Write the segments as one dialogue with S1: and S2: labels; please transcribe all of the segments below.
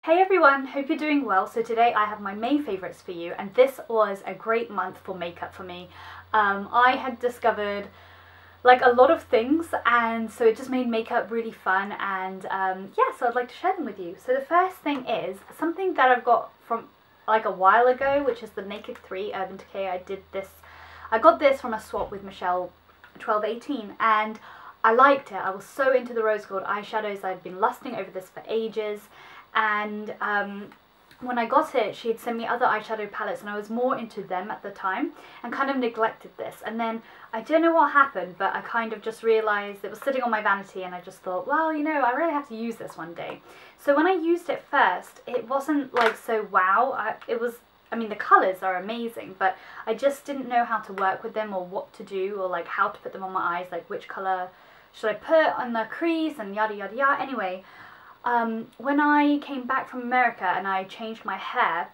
S1: Hey everyone, hope you're doing well. So today I have my May favourites for you, and this was a great month for makeup for me. I had discovered like a lot of things, and so it just made makeup really fun, and yeah, so I'd like to share them with you. So the first thing is something that I've got from like a while ago, which is the Naked 3 Urban Decay. I got this from a swap with Michelle 1218, and I liked it. I was so into the rose gold eyeshadows. I'd been lusting over this for ages, and when I got it, she had sent me other eyeshadow palettes, and I was more into them at the time and kind of neglected this. And then I don't know what happened, but I kind of just realised it was sitting on my vanity, and I just thought, well, you know, I really have to use this one day. So when I used it first, it wasn't like so wow. I mean, the colours are amazing, but I just didn't know how to work with them, or what to do, or like how to put them on my eyes, like which colour should I put on the crease and yada yada yada. Anyway, when I came back from America and I changed my hair,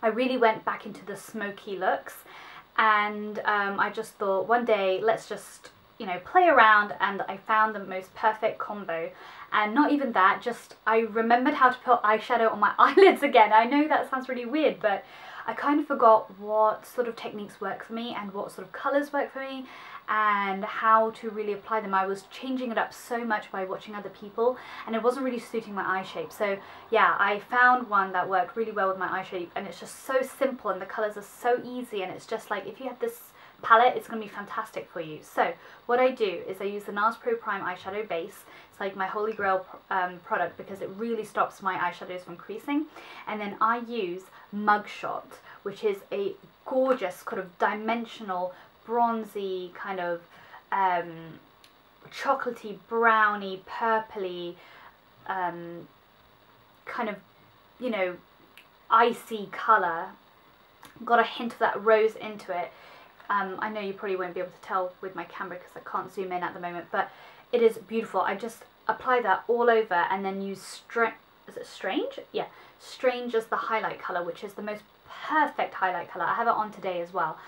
S1: I really went back into the smoky looks, and I just thought one day let's just, you know, play around, and I found the most perfect combo. And not even that, just I remembered how to put eyeshadow on my eyelids again. I know that sounds really weird, but I kind of forgot what sort of techniques work for me and what sort of colours work for me and how to really apply them. I was changing it up so much by watching other people, and it wasn't really suiting my eye shape. So yeah, I found one that worked really well with my eye shape, and it's just so simple and the colours are so easy, and it's just like if you have this palette, it's going to be fantastic for you. So what I do is I use the NARS Pro Prime eyeshadow base. It's like my holy grail product because it really stops my eyeshadows from creasing. And then I use Mugshot, which is a gorgeous kind of dimensional bronzy kind of chocolatey, browny, purpley kind of, you know, icy colour. Got a hint of that rose into it. I know you probably won't be able to tell with my camera because I can't zoom in at the moment, but it is beautiful. I just apply that all over and then use Strange? Yeah, Strange as the highlight colour, which is the most perfect highlight colour. I have it on today as well.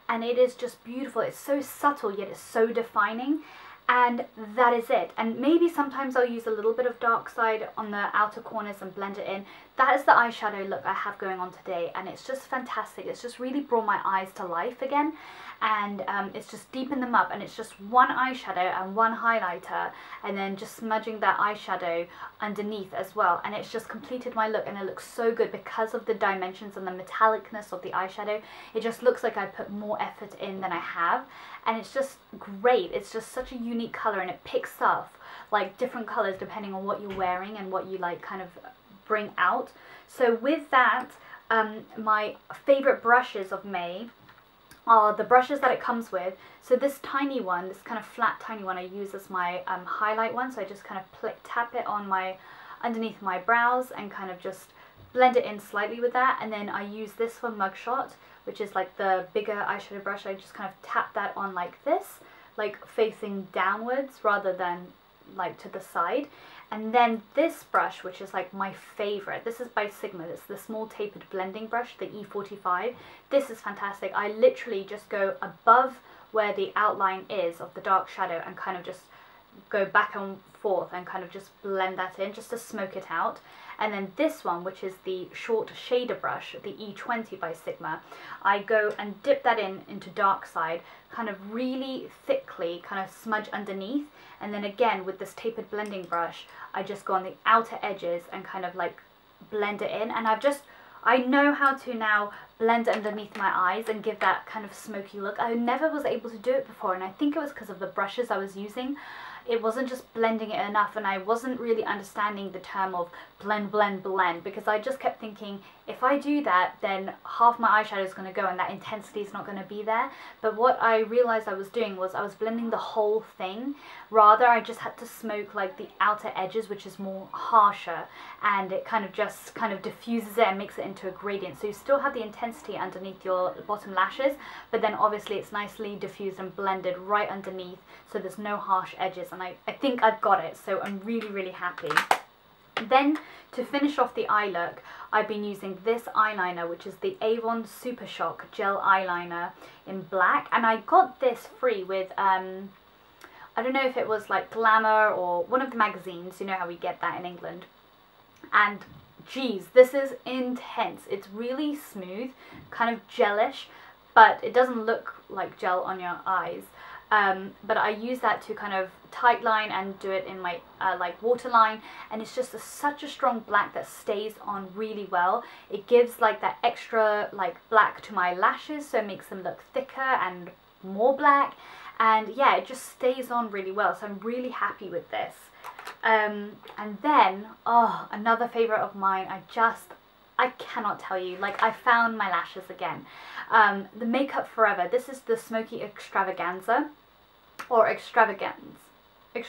S1: And it is just beautiful. It's so subtle, yet it's so defining. And that is it. And maybe sometimes I'll use a little bit of dark side on the outer corners and blend it in. That is the eyeshadow look I have going on today, and it's just fantastic. It's just really brought my eyes to life again, and it's just deepened them up, and it's just one eyeshadow and one highlighter, and then just smudging that eyeshadow underneath as well, and it's just completed my look, and it looks so good because of the dimensions and the metallicness of the eyeshadow. It just looks like I put more effort in than I have, and it's just great. It's just such a unique colour, and it picks up like different colours depending on what you're wearing and what you like kind of bring out. So with that, my favourite brushes of May are the brushes that it comes with. So this tiny one, this kind of flat tiny one, I use as my highlight one. So I just kind of tap it on my underneath my brows and kind of just blend it in slightly with that. And then I use this one, Mugshot, which is like the bigger eyeshadow brush. I just kind of tap that on like this, like facing downwards rather than like to the side. And then this brush, which is like my favorite, this is by Sigma. It's the small tapered blending brush, the E45. This is fantastic. I literally just go above where the outline is of the dark shadow and kind of just go back and forth and kind of just blend that in just to smoke it out. And then this one, which is the short shader brush, the E20 by Sigma, I go and dip that into dark side, kind of really thickly kind of smudge underneath, and then again with this tapered blending brush I just go on the outer edges and kind of like blend it in. And I know how to now blend underneath my eyes and give that kind of smoky look. I never was able to do it before, and I think it was because of the brushes I was using. It wasn't just blending it enough, and I wasn't really understanding the term of blend, blend, blend, because I just kept thinking if I do that, then half my eyeshadow is going to go and that intensity is not going to be there. But what I realized I was doing was I was blending the whole thing. Rather, I just had to smoke like the outer edges, which is more harsher, and it kind of just kind of diffuses it and makes it into a gradient. So you still have the intensity underneath your bottom lashes, but then obviously it's nicely diffused and blended right underneath, so there's no harsh edges. And I think I've got it, so I'm really, really happy. Then to finish off the eye look, I've been using this eyeliner, which is the Avon Super Shock Gel Eyeliner in black, and I got this free with I don't know if it was like Glamour or one of the magazines, you know how we get that in England. And geez, this is intense. It's really smooth, kind of gelish, but it doesn't look like gel on your eyes. But I use that to kind of tight line and do it in my like waterline, and it's just such a strong black that stays on really well. It gives like that extra like black to my lashes, so it makes them look thicker and more black, and yeah, it just stays on really well, so I'm really happy with this. And then, oh, another favorite of mine, I cannot tell you, like, I found my lashes again. The Makeup Forever, this is the Smoky Extravaganza, or Extravagant. I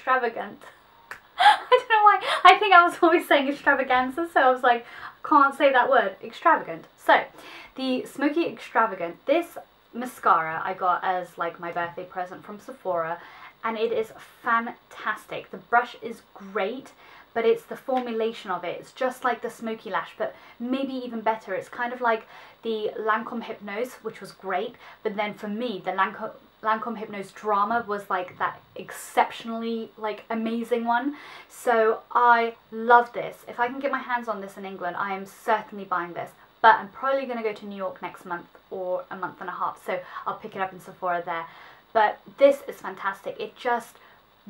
S1: don't know why, I think I was always saying extravaganza, so I was like, can't say that word, extravagant. So, the Smoky Extravagant, this mascara I got as like my birthday present from Sephora, and it is fantastic. The brush is great, but it's the formulation of it. It's just like the Smoky Lash, but maybe even better. It's kind of like the Lancome Hypnose, which was great, but then for me, the Lancome Hypnose Drama was like that exceptionally like amazing one. So I love this. If I can get my hands on this in England, I am certainly buying this. But I'm probably going to go to New York next month or a month and a half, so I'll pick it up in Sephora there. But this is fantastic. It just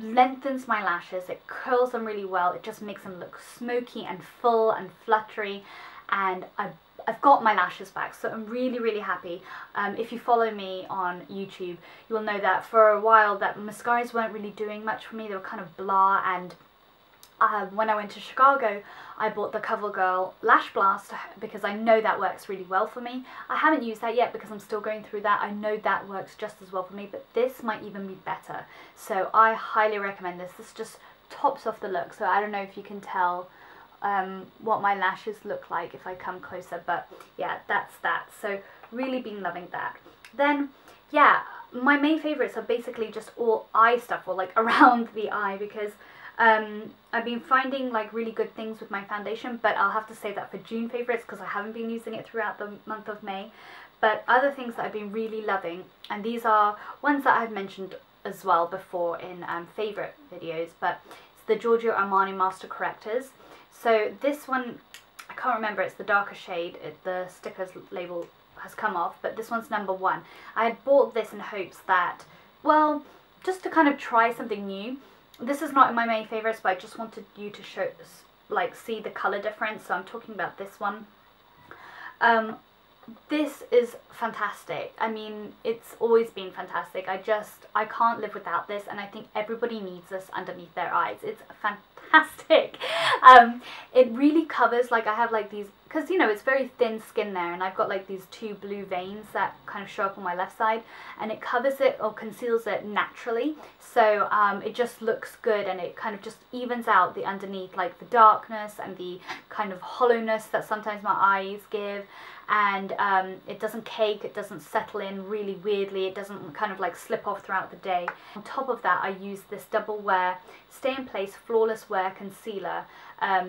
S1: lengthens my lashes, it curls them really well, it just makes them look smoky and full and fluttery, and I've got my lashes back, so I'm really, really happy. If you follow me on YouTube, you will know that for a while that mascaras weren't really doing much for me. They were kind of blah, and when I went to Chicago, I bought the CoverGirl Lash Blast because I know that works really well for me. I haven't used that yet because I'm still going through that. I know that works just as well for me, but this might even be better. So I highly recommend this. This just tops off the look. So I don't know if you can tell what my lashes look like if I come closer, but yeah, that's that. So really been loving that. Then yeah, my main favorites are basically just all eye stuff, or like around the eye, because I've been finding like really good things with my foundation, but I'll have to say that for June favorites because I haven't been using it throughout the month of May. But other things that I've been really loving, and these are ones that I've mentioned as well before in favorite videos, but it's the Giorgio Armani Master Correctors. So this one, I can't remember, it's the darker shade, the stickers label has come off, but this one's number 1. I had bought this in hopes that, well, just to kind of try something new. This is not in my main favorites, but I just wanted you to show, like, see the color difference. So I'm talking about this one. This is fantastic. I mean, it's always been fantastic. I can't live without this, and I think everybody needs this underneath their eyes. It's fantastic. It really covers, like, I have like these, because you know it's very thin skin there, and I've got like these 2 blue veins that kind of show up on my left side, and it covers it or conceals it naturally, so it just looks good, and it kind of just evens out the underneath, like the darkness and the kind of hollowness that sometimes my eyes give. And it doesn't cake, it doesn't settle in really weirdly, it doesn't kind of like slip off throughout the day. On top of that, I use this Double Wear Stay in Place Flawless Wear Concealer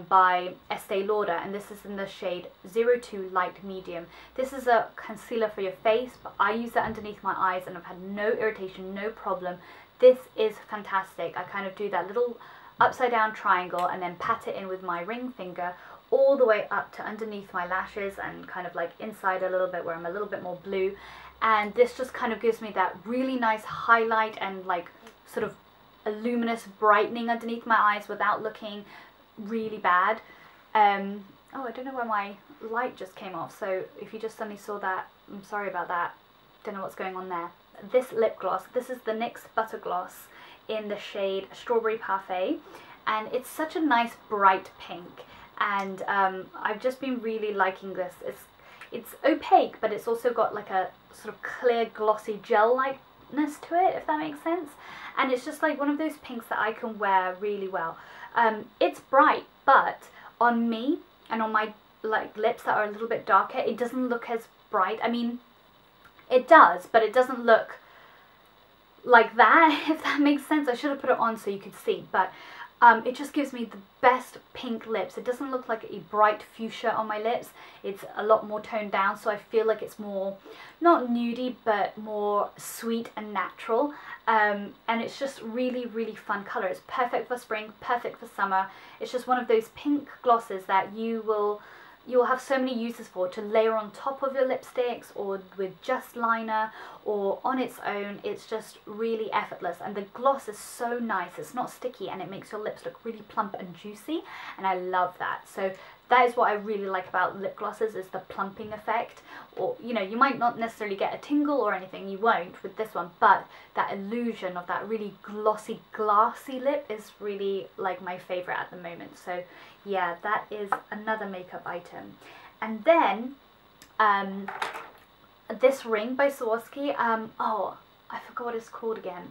S1: by Estee Lauder, and this is in the shade 02 Light Medium. This is a concealer for your face, but I use that underneath my eyes and I've had no irritation, no problem. This is fantastic. I kind of do that little upside down triangle and then pat it in with my ring finger all the way up to underneath my lashes and kind of like inside a little bit where I'm a little bit more blue, and this just kind of gives me that really nice highlight and like sort of a luminous brightening underneath my eyes without looking really bad. Oh, I don't know where my light just came off, so if you just suddenly saw that, I'm sorry about that, don't know what's going on there. This lip gloss, this is the NYX Butter Gloss in the shade Strawberry Parfait, and it's such a nice bright pink. And I've just been really liking this. It's opaque, but it's also got like a sort of clear glossy gel-likeness to it, if that makes sense. And it's just like one of those pinks that I can wear really well. It's bright, but on me and on my like lips that are a little bit darker, it doesn't look as bright. I mean, it does, but it doesn't look like that, if that makes sense. I should have put it on so you could see, but It just gives me the best pink lips. It doesn't look like a bright fuchsia on my lips. It's a lot more toned down, so I feel like it's more, not nudie, but more sweet and natural. And it's just really, really fun colour. It's perfect for spring, perfect for summer. It's just one of those pink glosses that you'll have so many uses for, to layer on top of your lipsticks, or with just liner, or on its own. It's just really effortless, and the gloss is so nice. It's not sticky, and it makes your lips look really plump and juicy, and I love that. So that is what I really like about lip glosses, is the plumping effect. Or, you know, you might not necessarily get a tingle or anything, you won't with this one, but that illusion of that really glossy, glassy lip is really like my favourite at the moment. So yeah, that is another makeup item. And then this ring by Swarovski, oh, I forgot what it's called again.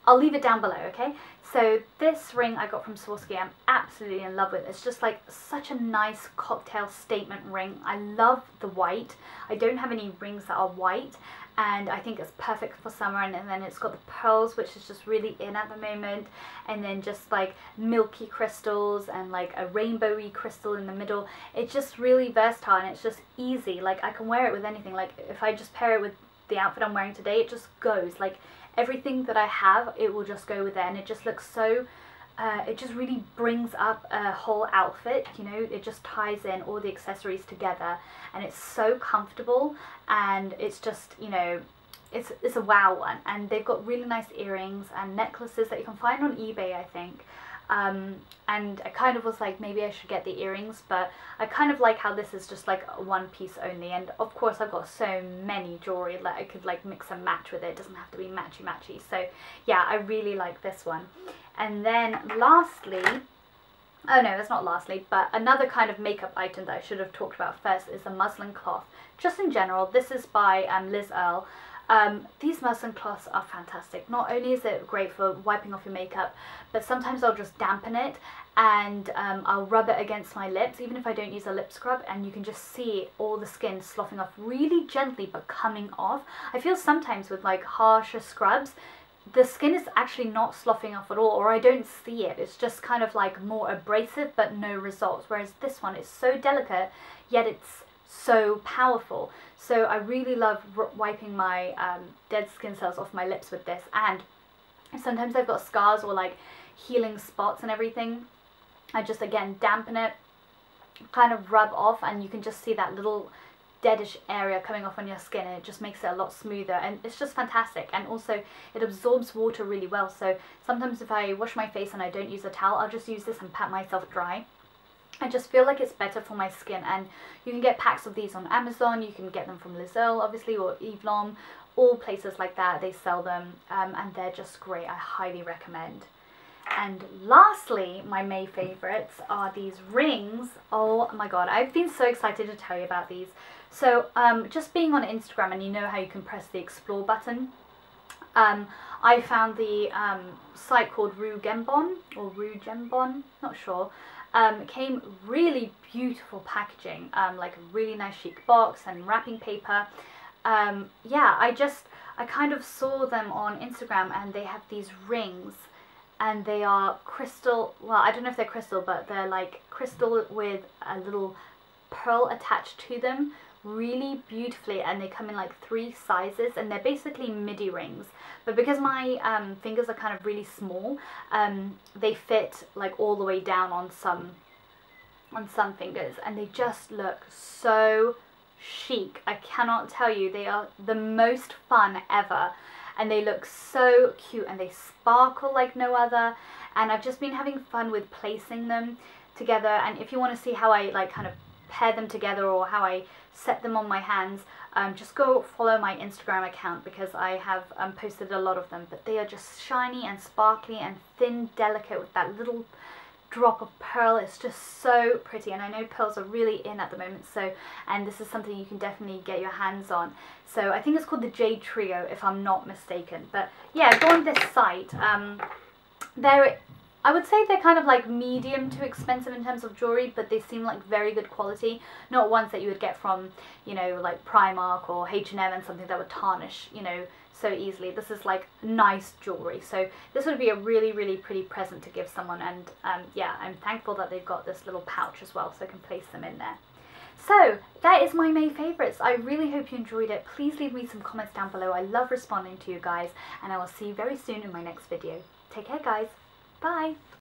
S1: I'll leave it down below, okay? So this ring I got from Swarovski, I'm absolutely in love with. It's just like such a nice cocktail statement ring. I love the white. I don't have any rings that are white, and I think it's perfect for summer. And then it's got the pearls, which is just really in at the moment, and then just like milky crystals and like a rainbowy crystal in the middle. It's just really versatile, and it's just easy. Like, I can wear it with anything. Like, if I just pair it with the outfit I'm wearing today, it just goes. Like, everything that I have, it will just go with it, and it just looks so, it just really brings up a whole outfit, you know. It just ties in all the accessories together, and it's so comfortable, and it's just, you know, it's a wow one. And they've got really nice earrings and necklaces that you can find on eBay, I think. And I kind of was like, maybe I should get the earrings, but I kind of like how this is just like a one piece only. And of course I've got so many jewelry that I could like mix and match with it. It doesn't have to be matchy matchy. So yeah, I really like this one. And then lastly, oh no, it's not lastly, but another kind of makeup item that I should have talked about first is the muslin cloth. Just in general, this is by Liz Earle. These muslin cloths are fantastic. Not only is it great for wiping off your makeup, but sometimes I'll just dampen it, and I'll rub it against my lips, even if I don't use a lip scrub, and you can just see all the skin sloughing off really gently, but coming off. I feel sometimes with like harsher scrubs, the skin is actually not sloughing off at all, or I don't see it. It's just kind of like more abrasive, but no results. Whereas this one is so delicate, yet it's so powerful. So I really love wiping my dead skin cells off my lips with this. And sometimes I've got scars or like healing spots and everything, I just again dampen it, kind of rub off, and you can just see that little deadish area coming off on your skin, and it just makes it a lot smoother, and it's just fantastic. And also it absorbs water really well, so sometimes if I wash my face and I don't use a towel, I'll just use this and pat myself dry. I just feel like it's better for my skin. And you can get packs of these on Amazon, you can get them from Liz Earle obviously, or Eve Lom, all places like that, they sell them, and they're just great. I highly recommend. And lastly, my May favourites are these rings. Oh my god, I've been so excited to tell you about these. So just being on Instagram, and you know how you can press the explore button, I found the site called Gembon, or Gembon, not sure. It came really beautiful packaging, like a really nice chic box and wrapping paper. Yeah, I kind of saw them on Instagram, and they have these rings, and they are crystal, well, I don't know if they're crystal, but they're like crystal with a little pearl attached to them, really beautifully, and they come in like 3 sizes, and they're basically midi rings. But because my fingers are kind of really small, they fit like all the way down on some fingers, and they just look so chic. I cannot tell you, they are the most fun ever, and they look so cute, and they sparkle like no other. And I've just been having fun with placing them together. And if you want to see how I like kind of pair them together, or how I set them on my hands, just go follow my Instagram account, because I have posted a lot of them. But they are just shiny and sparkly and thin, delicate, with that little drop of pearl. It's just so pretty, and I know pearls are really in at the moment, so, and this is something you can definitely get your hands on. So I think it's called the Jade Trio, if I'm not mistaken. But yeah, go on this site. I would say they're kind of like medium to expensive in terms of jewellery, but they seem like very good quality. Not ones that you would get from, you know, like Primark or H&M and something that would tarnish, you know, so easily. This is like nice jewellery. So this would be a really, really pretty present to give someone. And yeah, I'm thankful that they've got this little pouch as well, so I can place them in there. So that is my May favourites. I really hope you enjoyed it. Please leave me some comments down below. I love responding to you guys, and I will see you very soon in my next video. Take care, guys. Bye.